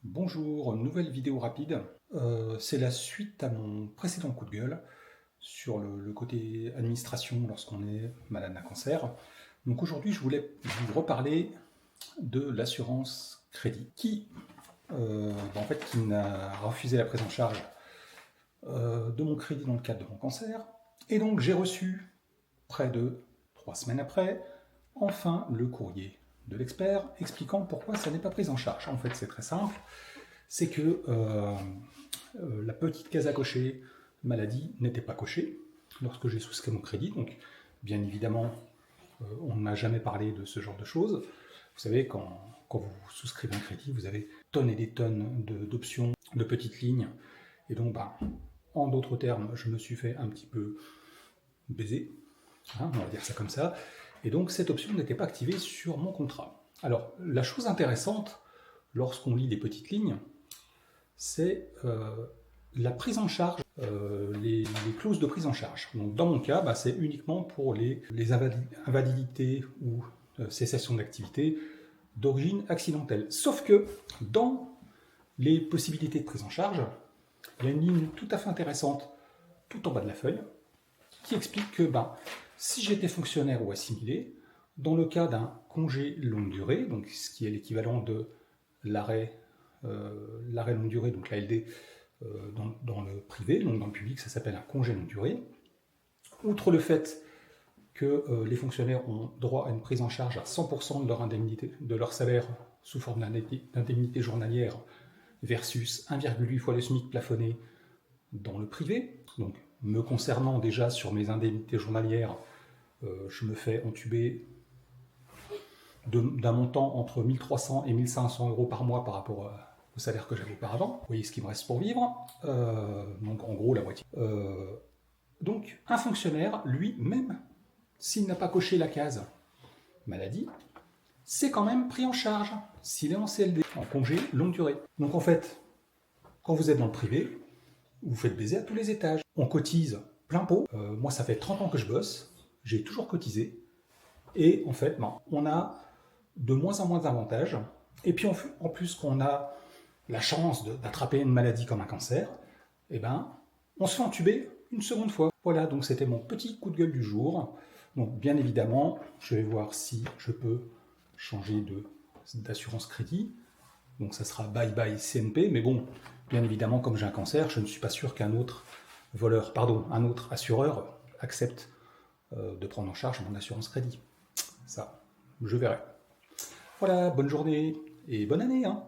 Bonjour, nouvelle vidéo rapide. C'est la suite à mon précédent coup de gueule sur le côté administration lorsqu'on est malade d'un cancer. Donc aujourd'hui, je voulais vous reparler de l'assurance crédit qui m'a refusé la prise en charge de mon crédit dans le cadre de mon cancer. Et donc j'ai reçu, près de 3 semaines après, enfin le courrier de l'expert expliquant pourquoi ça n'est pas pris en charge. En fait, c'est très simple. C'est que la petite case à cocher maladie n'était pas cochée lorsque j'ai souscrit mon crédit. Donc, bien évidemment, on n'a jamais parlé de ce genre de choses. Vous savez, quand vous souscrivez un crédit, vous avez tonnes et des tonnes d'options, de petites lignes. Et donc, en d'autres termes, je me suis fait un petit peu baiser, on va dire ça comme ça. Et donc, cette option n'était pas activée sur mon contrat. Alors, la chose intéressante, lorsqu'on lit les petites lignes, c'est la prise en charge, les clauses de prise en charge. Donc dans mon cas, c'est uniquement pour les invalidités ou cessation d'activité d'origine accidentelle. Sauf que dans les possibilités de prise en charge, il y a une ligne tout à fait intéressante tout en bas de la feuille qui explique que si j'étais fonctionnaire ou assimilé, dans le cas d'un congé longue durée, donc ce qui est l'équivalent de l'arrêt longue durée, donc l'ALD, dans le privé, donc dans le public ça s'appelle un congé longue durée. Outre le fait que les fonctionnaires ont droit à une prise en charge à 100% de leur indemnité, de leur salaire sous forme d'indemnité journalière versus 1,8 fois le SMIC plafonné dans le privé. Donc me concernant déjà sur mes indemnités journalières, je me fais entuber d'un montant entre 1300 et 1500 euros par mois par rapport au salaire que j'avais auparavant. Vous voyez ce qu'il me reste pour vivre, donc en gros la moitié. Donc un fonctionnaire, lui, même s'il n'a pas coché la case maladie, c'est quand même pris en charge s'il est en CLD, en congé longue durée. Donc en fait, quand vous êtes dans le privé, vous faites baiser à tous les étages. On cotise plein pot. Moi, ça fait 30 ans que je bosse, j'ai toujours cotisé. Et en fait, on a de moins en moins d'avantages. Et puis en plus qu'on a la chance d'attraper une maladie comme un cancer, on se fait entuber une seconde fois. Voilà, donc c'était mon petit coup de gueule du jour. Donc bien évidemment, je vais voir si je peux changer d'assurance crédit. Donc ça sera bye bye CNP, mais bon, bien évidemment, comme j'ai un cancer, je ne suis pas sûr qu'un autre un autre assureur accepte de prendre en charge mon assurance crédit. Ça, je verrai. Voilà, bonne journée et bonne année, hein.